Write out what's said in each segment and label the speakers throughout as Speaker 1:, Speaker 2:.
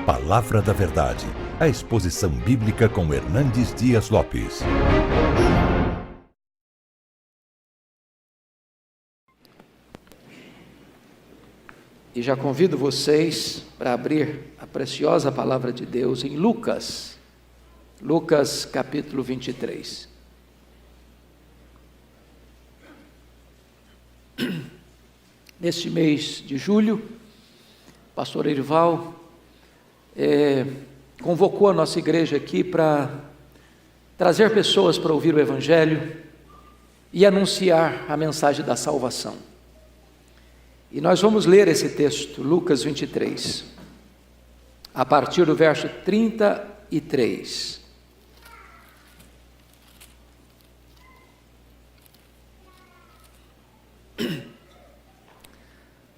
Speaker 1: Palavra da Verdade, a exposição bíblica com Hernandes Dias Lopes.
Speaker 2: E já convido vocês para abrir a preciosa palavra de Deus em Lucas capítulo 23. Neste mês de julho, o pastor Erival convocou a nossa igreja aqui para trazer pessoas para ouvir o Evangelho e anunciar a mensagem da salvação. E nós vamos ler esse texto, Lucas 23, a partir do verso 33.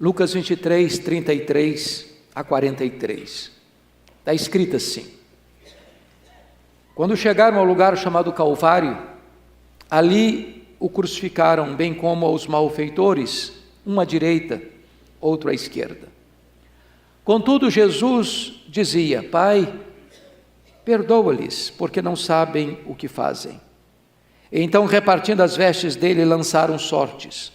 Speaker 2: Lucas 23, 33 a 43. Está escrito assim: Quando chegaram ao lugar chamado Calvário, ali o crucificaram, bem como aos malfeitores, um à direita, outro à esquerda. Contudo, Jesus dizia: Pai, perdoa-lhes, porque não sabem o que fazem. E então, repartindo as vestes dele, lançaram sortes.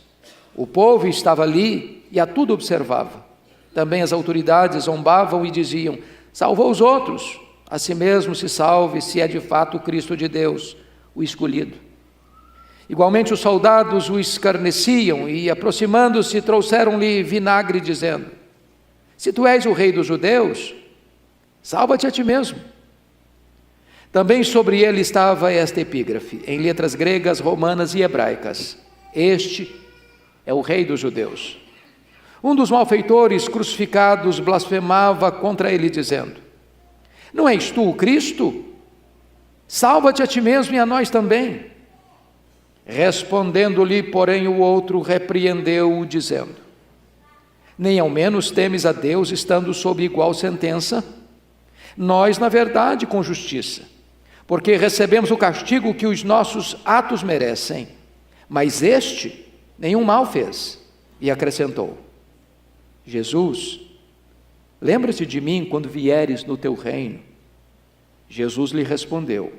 Speaker 2: O povo estava ali e a tudo observava. Também as autoridades zombavam e diziam: salvou os outros, a si mesmo se salve, se é de fato o Cristo de Deus, o escolhido. Igualmente os soldados o escarneciam e, aproximando-se, trouxeram-lhe vinagre, dizendo: se tu és o rei dos judeus, salva-te a ti mesmo. Também sobre ele estava esta epígrafe, em letras gregas, romanas e hebraicas: este é o rei dos judeus. Um dos malfeitores crucificados blasfemava contra ele, dizendo: não és tu o Cristo? Salva-te a ti mesmo e a nós também. Respondendo-lhe, porém, o outro repreendeu-o, dizendo: nem ao menos temes a Deus, estando sob igual sentença? Nós, na verdade, com justiça, porque recebemos o castigo que os nossos atos merecem, mas este nenhum mal fez. E acrescentou: Jesus, lembra-te de mim quando vieres no teu reino. Jesus lhe respondeu: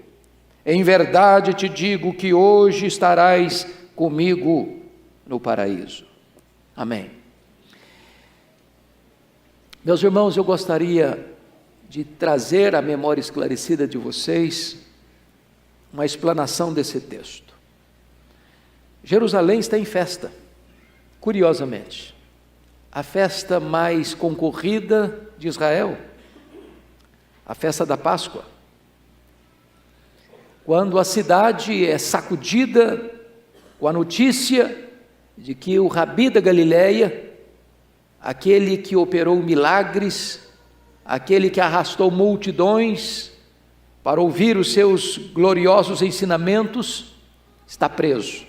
Speaker 2: em verdade te digo que hoje estarás comigo no paraíso. Amém. Meus irmãos, eu gostaria de trazer à memória esclarecida de vocês uma explanação desse texto. Jerusalém está em festa, curiosamente. A festa mais concorrida de Israel, a festa da Páscoa. Quando a cidade é sacudida com a notícia de que o Rabi da Galileia, aquele que operou milagres, aquele que arrastou multidões para ouvir os seus gloriosos ensinamentos, está preso.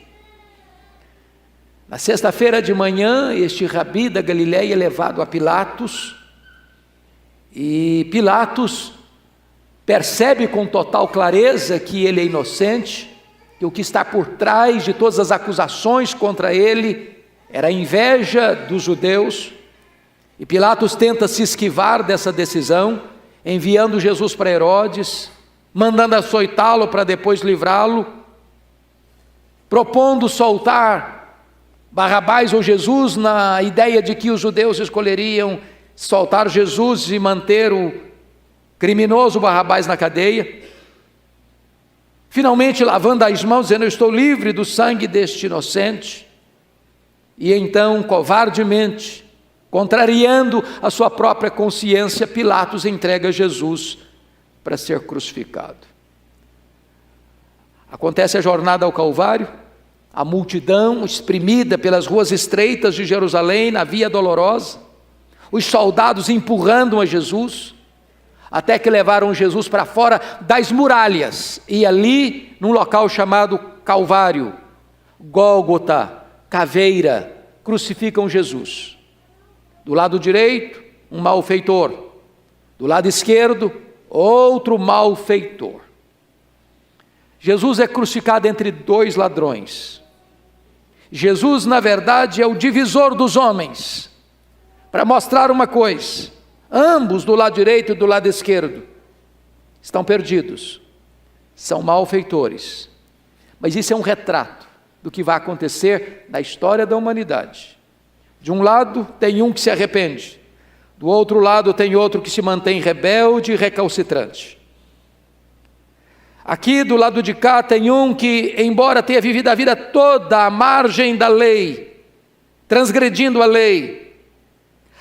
Speaker 2: Na sexta-feira de manhã, este Rabi da Galileia é levado a Pilatos, e Pilatos percebe com total clareza que ele é inocente, que o que está por trás de todas as acusações contra ele era a inveja dos judeus, e Pilatos tenta se esquivar dessa decisão, enviando Jesus para Herodes, mandando açoitá-lo para depois livrá-lo, propondo soltar Barrabás ou Jesus, na ideia de que os judeus escolheriam soltar Jesus e manter o criminoso Barrabás na cadeia. Finalmente, lavando as mãos, dizendo: eu estou livre do sangue deste inocente. E então, covardemente, contrariando a sua própria consciência, Pilatos entrega Jesus para ser crucificado. Acontece a jornada ao Calvário, a multidão espremida pelas ruas estreitas de Jerusalém, na Via Dolorosa, os soldados empurrando a Jesus, até que levaram Jesus para fora das muralhas, e ali, num local chamado Calvário, Gólgota, caveira, crucificam Jesus. Do lado direito, um malfeitor; do lado esquerdo, outro malfeitor. Jesus é crucificado entre dois ladrões. Jesus, na verdade, é o divisor dos homens, para mostrar uma coisa: ambos do lado direito e do lado esquerdo, estão perdidos, são malfeitores. Mas isso é um retrato do que vai acontecer na história da humanidade. De um lado tem um que se arrepende, do outro lado tem outro que se mantém rebelde e recalcitrante. Aqui do lado de cá tem um que, embora tenha vivido a vida toda à margem da lei, transgredindo a lei,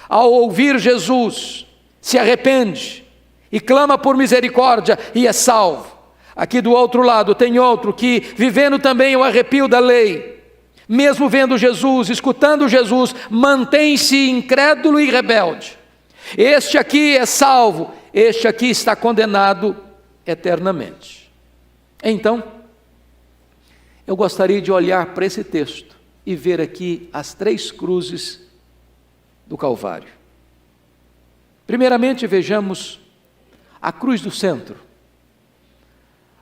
Speaker 2: ao ouvir Jesus, se arrepende e clama por misericórdia e é salvo. Aqui do outro lado tem outro que, vivendo também o arrepio da lei, mesmo vendo Jesus, escutando Jesus, mantém-se incrédulo e rebelde. Este aqui é salvo, este aqui está condenado eternamente. Então, eu gostaria de olhar para esse texto e ver aqui as 3 cruzes do Calvário. Primeiramente, vejamos a cruz do centro,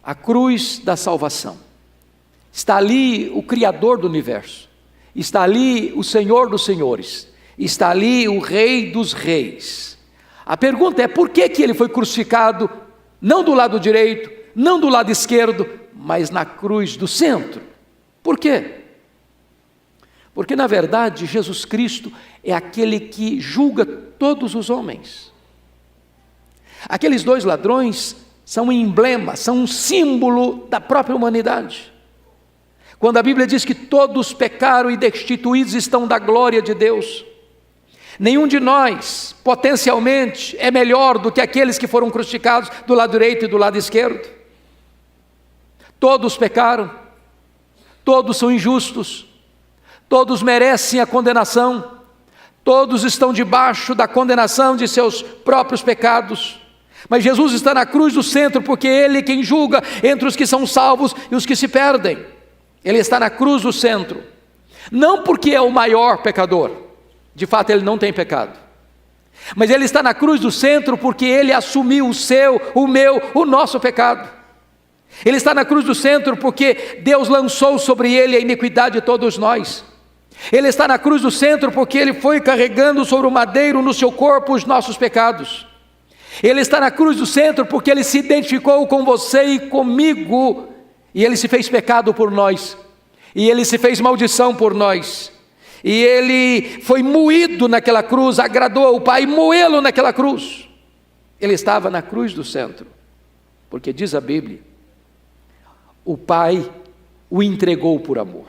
Speaker 2: a cruz da salvação. Está ali o Criador do universo, está ali o Senhor dos senhores, está ali o Rei dos reis. A pergunta é: por que ele foi crucificado, não do lado direito, não do lado esquerdo, mas na cruz do centro? Por quê? Porque na verdade Jesus Cristo é aquele que julga todos os homens. Aqueles 2 ladrões são um emblema, são um símbolo da própria humanidade. Quando a Bíblia diz que todos pecaram e destituídos estão da glória de Deus, nenhum de nós, potencialmente, é melhor do que aqueles que foram crucificados do lado direito e do lado esquerdo. Todos pecaram, todos são injustos, todos merecem a condenação, todos estão debaixo da condenação de seus próprios pecados. Mas Jesus está na cruz do centro, porque Ele é quem julga entre os que são salvos e os que se perdem. Ele está na cruz do centro, não porque é o maior pecador, de fato ele não tem pecado, mas Ele está na cruz do centro porque Ele assumiu o seu, o meu, o nosso pecado. Ele está na cruz do centro porque Deus lançou sobre Ele a iniquidade de todos nós. Ele está na cruz do centro porque Ele foi carregando sobre o madeiro no seu corpo os nossos pecados. Ele está na cruz do centro porque Ele se identificou com você e comigo, e Ele se fez pecado por nós, e Ele se fez maldição por nós, e Ele foi moído naquela cruz, agradou ao Pai moê-lo naquela cruz. Ele estava na cruz do centro, porque diz a Bíblia, o Pai o entregou por amor.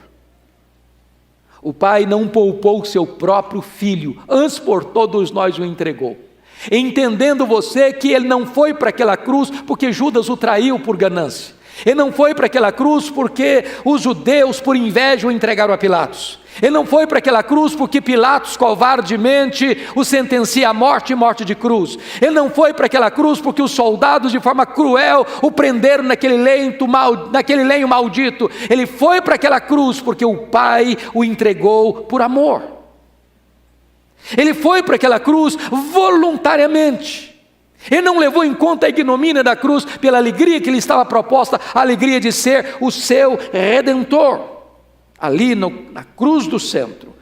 Speaker 2: O Pai não poupou o seu próprio Filho, antes por todos nós o entregou. Entendendo você que Ele não foi para aquela cruz porque Judas o traiu por ganância. Ele não foi para aquela cruz porque os judeus por inveja o entregaram a Pilatos. Ele não foi para aquela cruz porque Pilatos covardemente o sentencia à morte e morte de cruz. Ele não foi para aquela cruz porque os soldados de forma cruel o prenderam naquele lenho maldito. Ele foi para aquela cruz porque o Pai o entregou por amor. Ele foi para aquela cruz voluntariamente. Ele não levou em conta a ignomínia da cruz pela alegria que lhe estava proposta, a alegria de ser o seu Redentor. Ali na cruz do centro,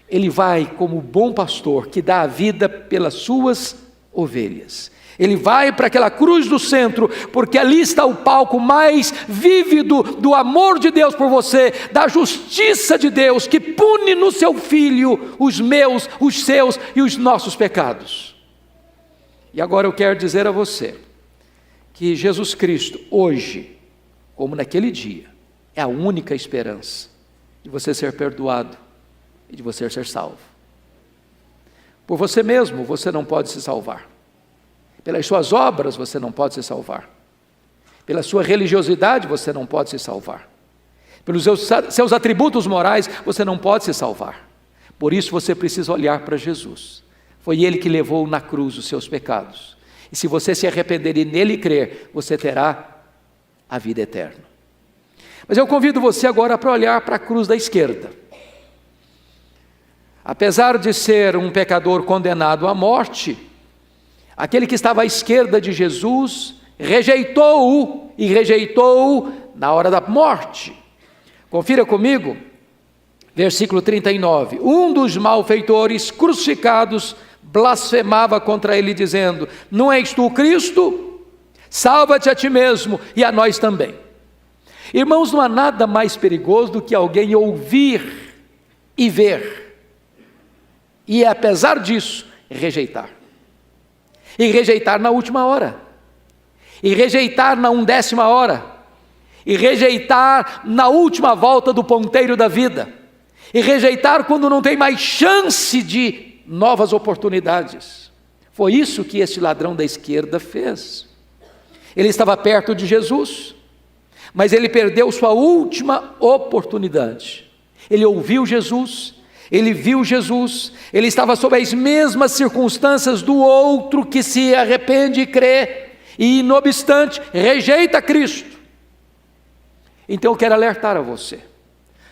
Speaker 2: Ele vai como bom pastor que dá a vida pelas suas ovelhas. Ele vai para aquela cruz do centro, porque ali está o palco mais vívido do amor de Deus por você, da justiça de Deus, que pune no seu Filho os meus, os seus e os nossos pecados. E agora eu quero dizer a você, que Jesus Cristo, hoje, como naquele dia, é a única esperança de você ser perdoado e de você ser salvo. Por você mesmo, você não pode se salvar. Pelas suas obras você não pode se salvar. Pela sua religiosidade você não pode se salvar. Pelos seus atributos morais você não pode se salvar. Por isso você precisa olhar para Jesus. Foi Ele que levou na cruz os seus pecados. E se você se arrepender e nele crer, você terá a vida eterna. Mas eu convido você agora para olhar para a cruz da esquerda. Apesar de ser um pecador condenado à morte, aquele que estava à esquerda de Jesus rejeitou-o e rejeitou-o na hora da morte. Confira comigo, versículo 39. Um dos malfeitores crucificados blasfemava contra ele, dizendo: não és tu o Cristo? Salva-te a ti mesmo e a nós também. Irmãos, não há nada mais perigoso do que alguém ouvir e ver, e apesar disso, rejeitar. E rejeitar na última hora, e rejeitar na 1/10 hora, e rejeitar na última volta do ponteiro da vida, e rejeitar quando não tem mais chance de novas oportunidades. Foi isso que esse ladrão da esquerda fez. Ele estava perto de Jesus, mas ele perdeu sua última oportunidade. Ele ouviu Jesus, ele viu Jesus, ele estava sob as mesmas circunstâncias do outro que se arrepende e crê, e não obstante, rejeita Cristo. Então eu quero alertar a você.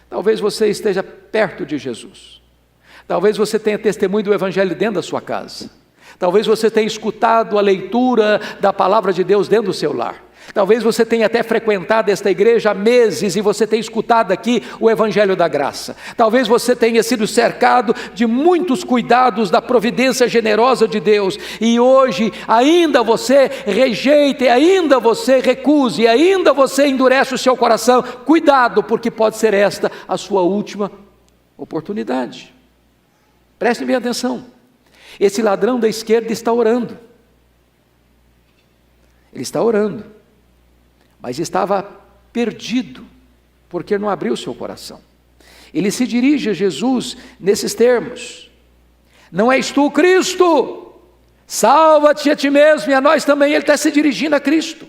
Speaker 2: Talvez você esteja perto de Jesus. Talvez você tenha testemunho do Evangelho dentro da sua casa. Talvez você tenha escutado a leitura da palavra de Deus dentro do seu lar. Talvez você tenha até frequentado esta igreja há meses e você tenha escutado aqui o Evangelho da Graça. Talvez você tenha sido cercado de muitos cuidados da providência generosa de Deus e hoje ainda você rejeita, e ainda você recusa, e ainda você endurece o seu coração. Cuidado, porque pode ser esta a sua última oportunidade. Prestem bem atenção. Esse ladrão da esquerda está orando. Ele está orando, mas estava perdido, porque não abriu seu coração. Ele se dirige a Jesus nesses termos: não és tu o Cristo? Salva-te a ti mesmo e a nós também. Ele está se dirigindo a Cristo.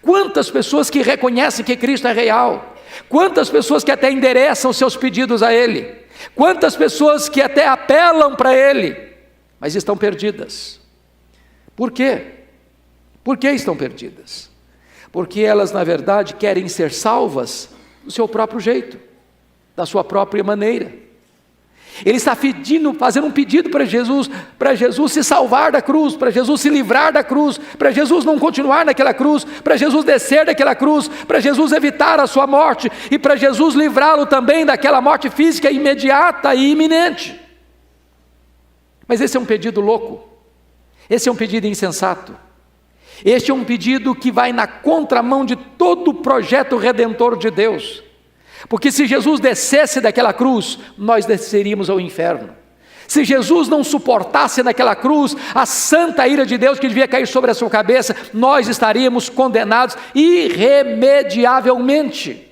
Speaker 2: Quantas pessoas que reconhecem que Cristo é real, quantas pessoas que até endereçam seus pedidos a Ele, quantas pessoas que até apelam para Ele, mas estão perdidas. Por quê? Por que estão perdidas? Porque elas, na verdade, querem ser salvas do seu próprio jeito, da sua própria maneira. Ele está fazendo um pedido para Jesus se salvar da cruz, para Jesus se livrar da cruz, para Jesus não continuar naquela cruz, para Jesus descer daquela cruz, para Jesus evitar a sua morte e para Jesus livrá-lo também daquela morte física imediata e iminente. Mas esse é um pedido louco, esse é um pedido insensato. Este é um pedido que vai na contramão de todo o projeto redentor de Deus, porque se Jesus descesse daquela cruz, nós desceríamos ao inferno. Se Jesus não suportasse naquela cruz a santa ira de Deus que devia cair sobre a sua cabeça, nós estaríamos condenados irremediavelmente.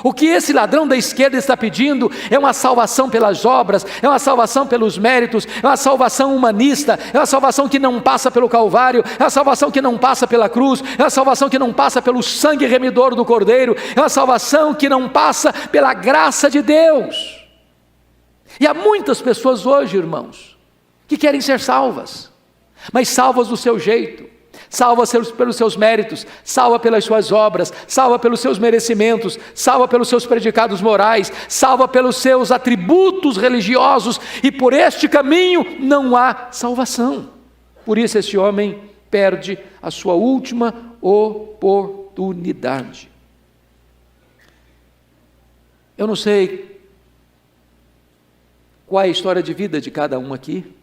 Speaker 2: O que esse ladrão da esquerda está pedindo é uma salvação pelas obras, é uma salvação pelos méritos, é uma salvação humanista, é uma salvação que não passa pelo Calvário, é uma salvação que não passa pela cruz, é uma salvação que não passa pelo sangue remidor do Cordeiro, é uma salvação que não passa pela graça de Deus. E há muitas pessoas hoje, irmãos, que querem ser salvas, mas salvas do seu jeito. Salva pelos seus méritos, salva pelas suas obras, salva pelos seus merecimentos, salva pelos seus predicados morais, salva pelos seus atributos religiosos, e por este caminho não há salvação. Por isso esse homem perde a sua última oportunidade. Eu não sei qual é a história de vida de cada um aqui,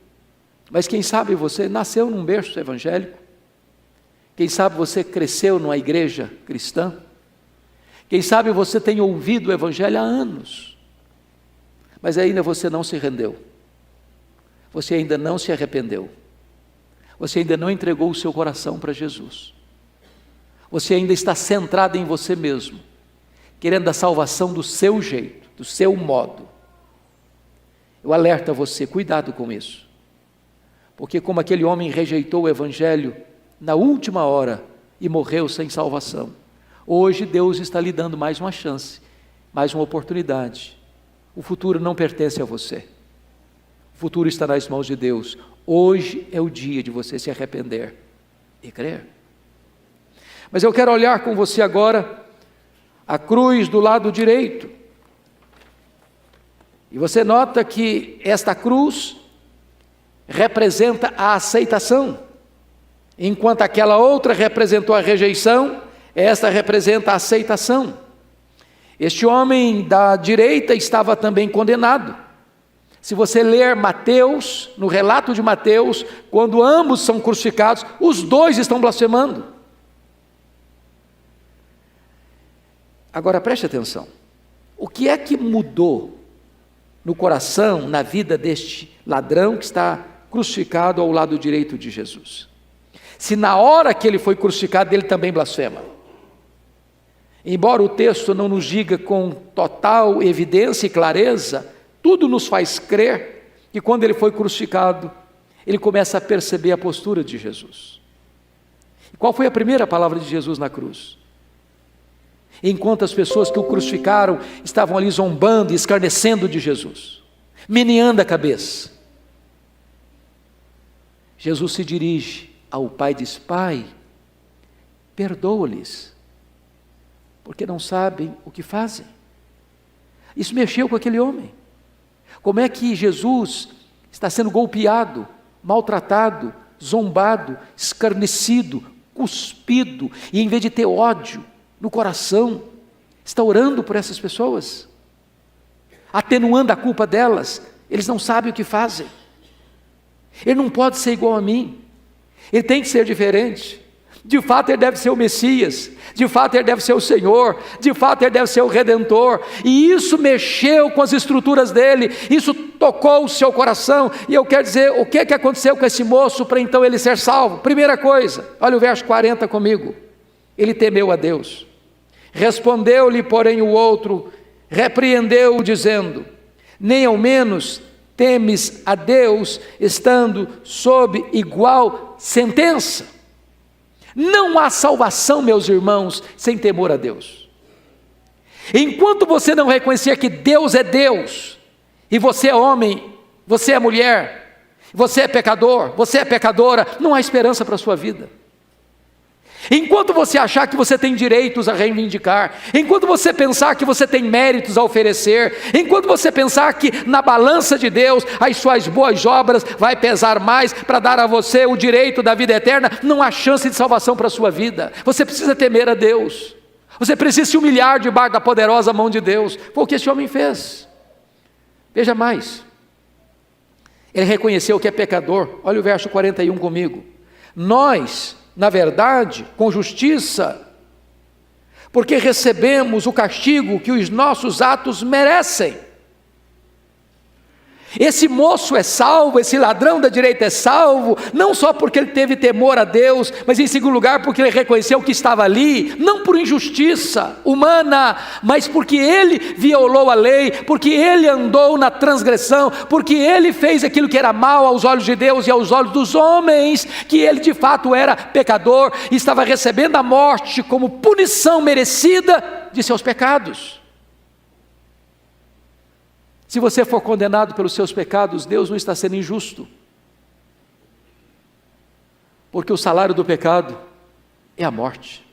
Speaker 2: mas quem sabe você nasceu num berço evangélico. Quem sabe você cresceu numa igreja cristã, quem sabe você tem ouvido o Evangelho há anos, mas ainda você não se rendeu, você ainda não se arrependeu, você ainda não entregou o seu coração para Jesus, você ainda está centrado em você mesmo, querendo a salvação do seu jeito, do seu modo. Eu alerto a você, cuidado com isso, porque como aquele homem rejeitou o Evangelho na última hora e morreu sem salvação, hoje Deus está lhe dando mais uma chance, mais uma oportunidade. O futuro não pertence a você, o futuro está nas mãos de Deus. Hoje é o dia de você se arrepender e crer. Mas eu quero olhar com você agora a cruz do lado direito, e você nota que esta cruz representa a aceitação. Enquanto aquela outra representou a rejeição, esta representa a aceitação. Este homem da direita estava também condenado. Se você ler Mateus, no relato de Mateus, quando ambos são crucificados, os dois estão blasfemando. Agora preste atenção, o que é que mudou no coração, na vida deste ladrão que está crucificado ao lado direito de Jesus? Se na hora que ele foi crucificado, ele também blasfema. Embora o texto não nos diga com total evidência e clareza, tudo nos faz crer que quando ele foi crucificado, ele começa a perceber a postura de Jesus. E qual foi a primeira palavra de Jesus na cruz? Enquanto as pessoas que o crucificaram estavam ali zombando e escarnecendo de Jesus, meneando a cabeça, Jesus se dirige ao Pai e diz: Pai, perdoa-lhes, porque não sabem o que fazem. Isso mexeu com aquele homem. Como é que Jesus está sendo golpeado, maltratado, zombado, escarnecido, cuspido, e em vez de ter ódio no coração, está orando por essas pessoas, atenuando a culpa delas? Eles não sabem o que fazem. Ele não pode ser igual a mim, ele tem que ser diferente. De fato ele deve ser o Messias, de fato ele deve ser o Senhor, de fato ele deve ser o Redentor, e isso mexeu com as estruturas dele, isso tocou o seu coração. E eu quero dizer, o que aconteceu com esse moço para então ele ser salvo? Primeira coisa, olha o verso 40 comigo: ele temeu a Deus. Respondeu-lhe, porém, o outro, repreendeu-o, dizendo: nem ao menos temes a Deus, estando sob igual sentença? Não há salvação, meus irmãos, sem temor a Deus. Enquanto você não reconhecer que Deus é Deus, e você é homem, você é mulher, você é pecador, você é pecadora, não há esperança para a sua vida. Enquanto você achar que você tem direitos a reivindicar, enquanto você pensar que você tem méritos a oferecer, enquanto você pensar que na balança de Deus as suas boas obras vai pesar mais para dar a você o direito da vida eterna, não há chance de salvação para a sua vida. Você precisa temer a Deus, você precisa se humilhar debaixo da poderosa mão de Deus. Foi o que esse homem fez. Veja mais, ele reconheceu que é pecador. Olha o verso 41 comigo: nós, na verdade, com justiça, porque recebemos o castigo que os nossos atos merecem. Esse moço é salvo, esse ladrão da direita é salvo, não só porque ele teve temor a Deus, mas em segundo lugar porque ele reconheceu que estava ali, não por injustiça humana, mas porque ele violou a lei, porque ele andou na transgressão, porque ele fez aquilo que era mal aos olhos de Deus e aos olhos dos homens, que ele de fato era pecador e estava recebendo a morte como punição merecida de seus pecados. Se você for condenado pelos seus pecados, Deus não está sendo injusto, porque o salário do pecado é a morte.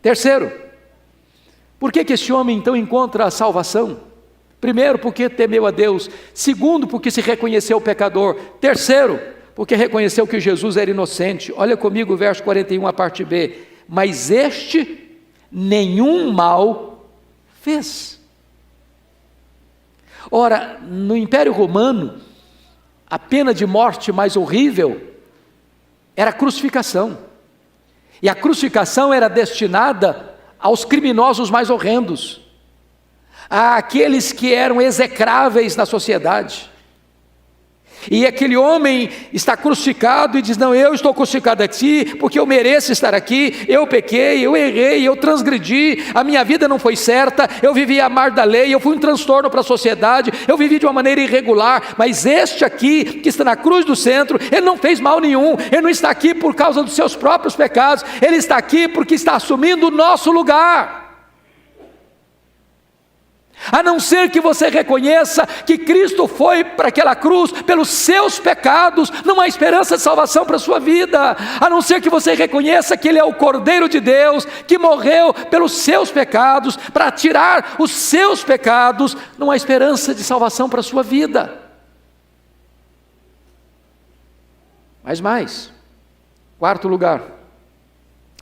Speaker 2: Terceiro, por que esse homem então encontra a salvação? Primeiro, porque temeu a Deus. Segundo, porque se reconheceu pecador. Terceiro, porque reconheceu que Jesus era inocente. Olha comigo o verso 41, a parte B: mas este nenhum mal fez. Ora, no Império Romano, a pena de morte mais horrível era a crucificação. E a crucificação era destinada aos criminosos mais horrendos, àqueles que eram execráveis na sociedade. E aquele homem está crucificado e diz: não, eu estou crucificado aqui porque eu mereço estar aqui, eu pequei, eu errei, eu transgredi, a minha vida não foi certa, eu vivi à margem da lei, eu fui um transtorno para a sociedade, eu vivi de uma maneira irregular. Mas este aqui, que está na cruz do centro, ele não fez mal nenhum, ele não está aqui por causa dos seus próprios pecados, ele está aqui porque está assumindo o nosso lugar. A não ser que você reconheça que Cristo foi para aquela cruz pelos seus pecados, não há esperança de salvação para a sua vida. A não ser que você reconheça que Ele é o Cordeiro de Deus, que morreu pelos seus pecados, para tirar os seus pecados, não há esperança de salvação para a sua vida. Mas mais, quarto lugar,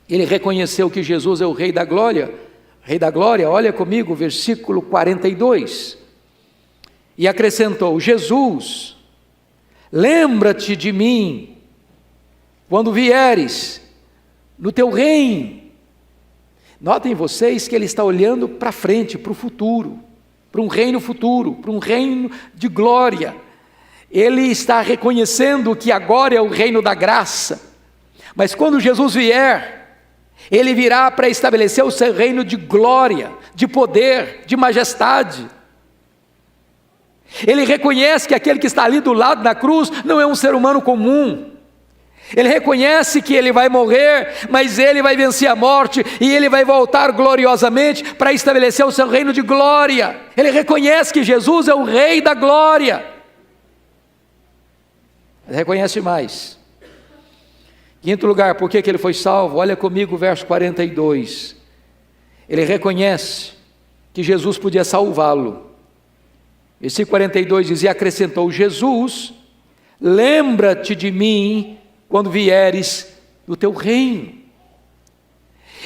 Speaker 2: ele reconheceu que Jesus é o Rei da Glória. Rei da Glória, olha comigo, versículo 42. E acrescentou: Jesus, lembra-te de mim quando vieres no teu reino. Notem vocês que ele está olhando para frente, para o futuro, para um reino futuro, para um reino de glória. Ele está reconhecendo que agora é o reino da graça, mas quando Jesus vier, ele virá para estabelecer o seu reino de glória, de poder, de majestade. Ele reconhece que aquele que está ali do lado da cruz não é um ser humano comum. Ele reconhece que ele vai morrer, mas ele vai vencer a morte e ele vai voltar gloriosamente para estabelecer o seu reino de glória. Ele reconhece que Jesus é o Rei da glória. Ele reconhece mais. Quinto lugar, por que ele foi salvo? Olha comigo o verso 42. Ele reconhece que Jesus podia salvá-lo. Versículo 42 diz: e acrescentou: Jesus, lembra-te de mim quando vieres no teu reino.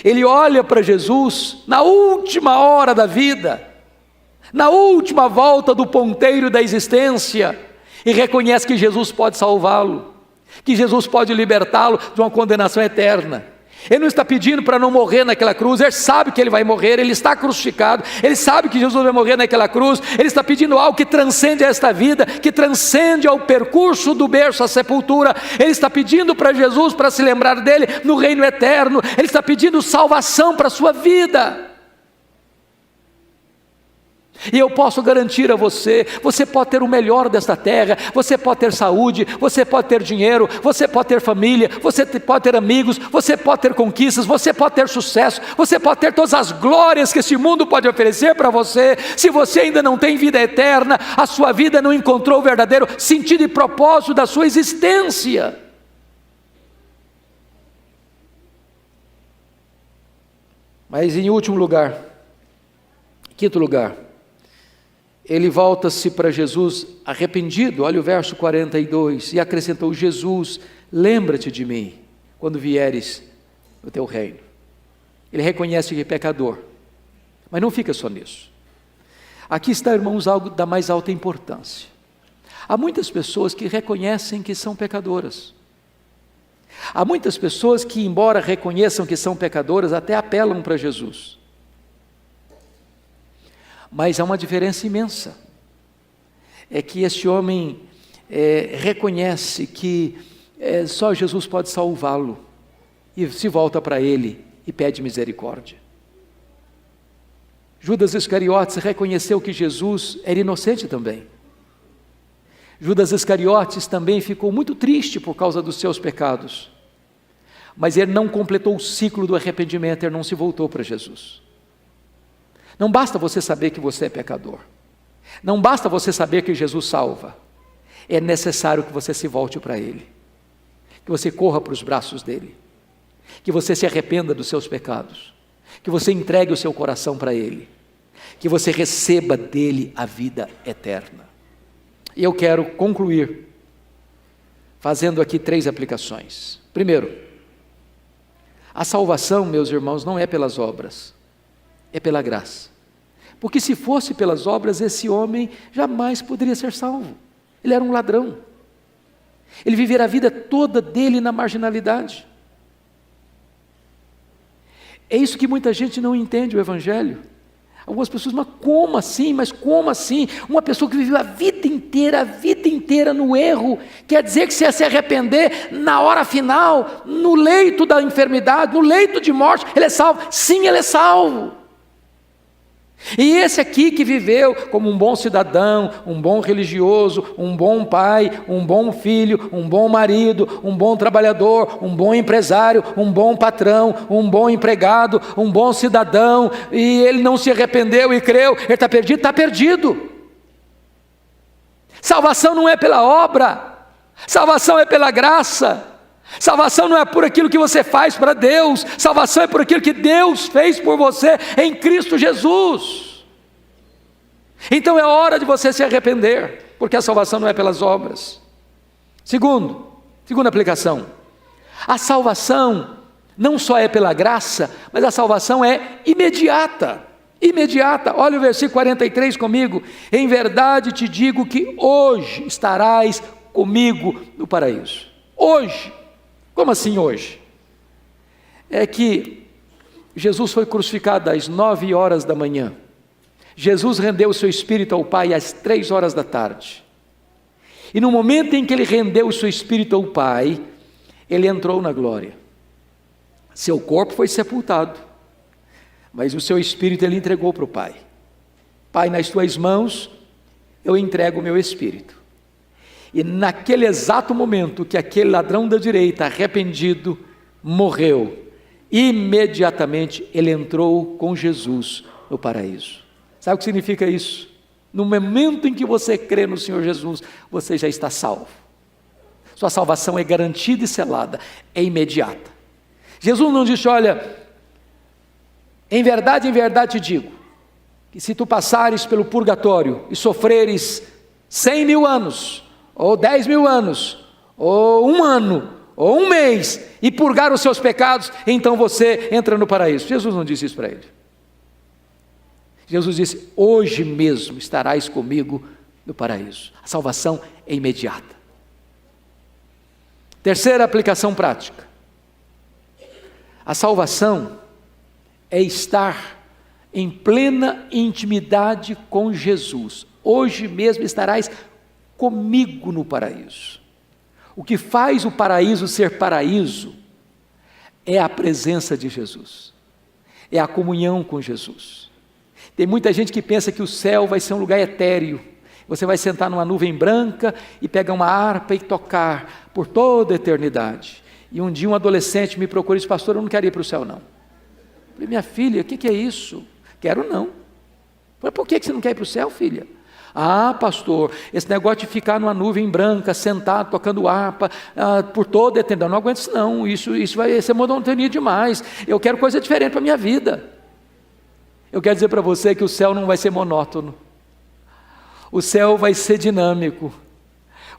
Speaker 2: Ele olha para Jesus na última hora da vida, na última volta do ponteiro da existência, e reconhece que Jesus pode salvá-lo, que Jesus pode libertá-lo de uma condenação eterna. Ele não está pedindo para não morrer naquela cruz, ele sabe que ele vai morrer, ele está crucificado, ele sabe que Jesus vai morrer naquela cruz, ele está pedindo algo que transcende esta vida, que transcende ao percurso do berço à sepultura. Ele está pedindo para Jesus para se lembrar dele no reino eterno, ele está pedindo salvação para a sua vida. E eu posso garantir a você, você pode ter o melhor desta terra, você pode ter saúde, você pode ter dinheiro, você pode ter família, você pode ter amigos, você pode ter conquistas, você pode ter sucesso, você pode ter todas as glórias que esse mundo pode oferecer para você. Se você ainda não tem vida eterna, a sua vida não encontrou o verdadeiro sentido e propósito da sua existência. Mas em último lugar, quinto lugar, ele volta-se para Jesus arrependido. Olha o verso 42, e acrescentou: Jesus, lembra-te de mim quando vieres no teu reino. Ele reconhece que é pecador, mas não fica só nisso. Aqui está, irmãos, algo da mais alta importância. Há muitas pessoas que reconhecem que são pecadoras. Há muitas pessoas que, embora reconheçam que são pecadoras, até apelam para Jesus. Mas há uma diferença imensa, é que este homem reconhece que só Jesus pode salvá-lo, e se volta para ele e pede misericórdia. Judas Iscariotes reconheceu que Jesus era inocente também. Judas Iscariotes também ficou muito triste por causa dos seus pecados, mas ele não completou o ciclo do arrependimento, ele não se voltou para Jesus. Não basta você saber que você é pecador, não basta você saber que Jesus salva, é necessário que você se volte para Ele, que você corra para os braços dEle, que você se arrependa dos seus pecados, que você entregue o seu coração para Ele, que você receba dEle a vida eterna. E eu quero concluir fazendo aqui 3 aplicações. Primeiro, a salvação, meus irmãos, não é pelas obras, é pela graça. Porque se fosse pelas obras, esse homem jamais poderia ser salvo. Ele era um ladrão. Ele viveria a vida toda dele na marginalidade. É isso que muita gente não entende o Evangelho. Algumas pessoas, mas como assim? Mas como assim? Uma pessoa que viveu a vida inteira no erro, quer dizer que se arrepender na hora final, no leito da enfermidade, no leito de morte, ele é salvo? Sim, ele é salvo. E esse aqui que viveu como um bom cidadão, um bom religioso, um bom pai, um bom filho, um bom marido, um bom trabalhador, um bom empresário, um bom patrão, um bom empregado, um bom cidadão, e ele não se arrependeu e creu, ele está perdido? Está perdido. Salvação não é pela obra, salvação é pela graça. Salvação não é por aquilo que você faz para Deus, salvação é por aquilo que Deus fez por você em Cristo Jesus. Então é hora de você se arrepender, porque a salvação não é pelas obras. Segunda aplicação, a salvação não só é pela graça, mas a salvação é imediata. imediata. Olha o versículo 43 comigo. Em verdade te digo que hoje estarás comigo no paraíso. Hoje. Como assim hoje? É que Jesus foi crucificado às 9 horas da manhã. Jesus rendeu o seu espírito ao Pai às 3 horas da tarde. E no momento em que ele rendeu o seu espírito ao Pai, ele entrou na glória. Seu corpo foi sepultado, mas o seu espírito ele entregou para o Pai. Pai, nas tuas mãos eu entrego o meu espírito. E naquele exato momento que aquele ladrão da direita, arrependido, morreu, imediatamente ele entrou com Jesus no paraíso. Sabe o que significa isso? No momento em que você crê no Senhor Jesus, você já está salvo. Sua salvação é garantida e selada, é imediata. Jesus não disse, olha, em verdade te digo, que se tu passares pelo purgatório e sofreres 100 mil anos, ou 10 mil anos, ou 1 ano, ou 1 mês, e purgar os seus pecados, então você entra no paraíso. Jesus não disse isso para ele. Jesus disse, hoje mesmo estarás comigo no paraíso. A salvação é imediata. Terceira aplicação prática. A salvação é estar em plena intimidade com Jesus. Hoje mesmo estarás comigo no paraíso. O que faz o paraíso ser paraíso é a presença de Jesus, é a comunhão com Jesus. Tem muita gente que pensa que o céu vai ser um lugar etéreo. Você vai sentar numa nuvem branca e pegar uma harpa e tocar por toda a eternidade. E um dia um adolescente me procurou e disse, pastor, eu não quero ir para o céu não. Eu falei, minha filha, o que é isso? Quero não. Eu falei, por que você não quer ir para o céu, filha? Ah, pastor, esse negócio de ficar numa nuvem branca, sentado, tocando harpa, por toda a eternidade, eu não aguento isso não, isso vai ser monotonia demais, eu quero coisa diferente para a minha vida. Eu quero dizer para você que o céu não vai ser monótono, o céu vai ser dinâmico,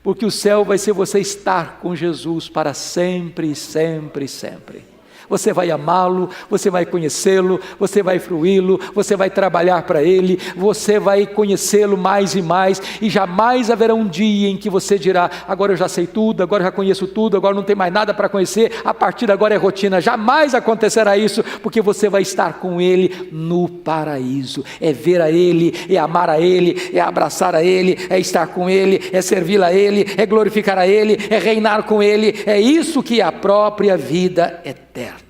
Speaker 2: porque o céu vai ser você estar com Jesus para sempre, sempre, sempre. Você vai amá-lo, você vai conhecê-lo, você vai fruí-lo, você vai trabalhar para Ele, você vai conhecê-lo mais e mais, e jamais haverá um dia em que você dirá, agora eu já sei tudo, agora eu já conheço tudo, agora não tem mais nada para conhecer, a partir de agora é rotina. Jamais acontecerá isso, porque você vai estar com Ele no paraíso. É ver a Ele, é amar a Ele, é abraçar a Ele, é estar com Ele, é servir a Ele, é glorificar a Ele, é reinar com Ele. É isso que é a própria vida eterna.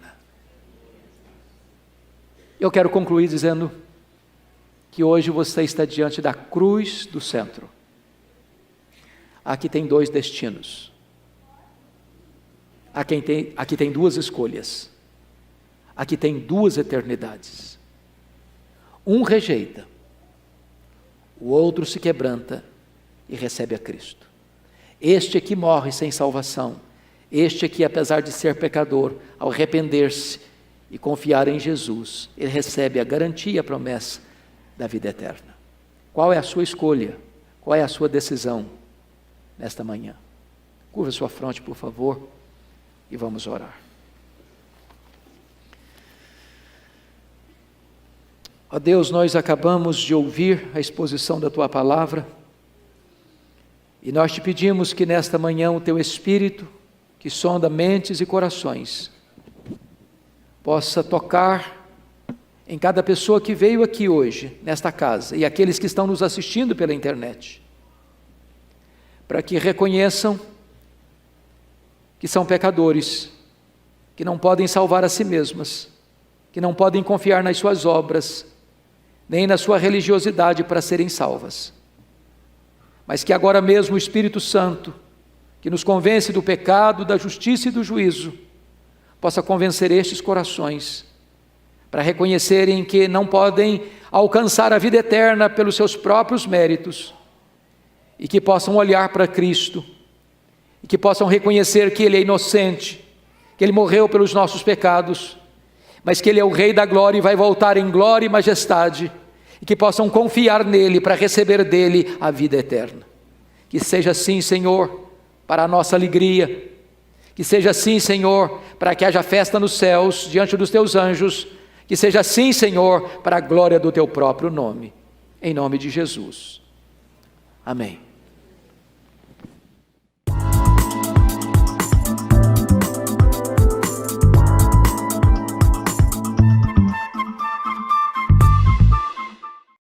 Speaker 2: Eu quero concluir dizendo que hoje você está diante da cruz do centro. Aqui tem 2 destinos. Aqui tem 2 escolhas. Aqui tem 2 eternidades. Um rejeita, o outro se quebranta e recebe a Cristo. Este aqui morre sem salvação. Este aqui, apesar de ser pecador, ao arrepender-se e confiar em Jesus, ele recebe a garantia e a promessa da vida eterna. Qual é a sua escolha? Qual é a sua decisão nesta manhã? Curva sua fronte, por favor, e vamos orar. Ó Deus, nós acabamos de ouvir a exposição da Tua Palavra, e nós te pedimos que nesta manhã o Teu Espírito, que sonda mentes e corações, possa tocar em cada pessoa que veio aqui hoje, nesta casa, e aqueles que estão nos assistindo pela internet, para que reconheçam que são pecadores, que não podem salvar a si mesmas, que não podem confiar nas suas obras, nem na sua religiosidade para serem salvas, mas que agora mesmo o Espírito Santo, que nos convence do pecado, da justiça e do juízo, possa convencer estes corações, para reconhecerem que não podem alcançar a vida eterna pelos seus próprios méritos, e que possam olhar para Cristo, e que possam reconhecer que Ele é inocente, que Ele morreu pelos nossos pecados, mas que Ele é o Rei da glória e vai voltar em glória e majestade, e que possam confiar nele para receber dele a vida eterna. Que seja assim, Senhor, para a nossa alegria. Que seja assim, Senhor, para que haja festa nos céus, diante dos Teus anjos, Que seja assim, Senhor, para a glória do teu próprio nome. Em nome de Jesus. Amém.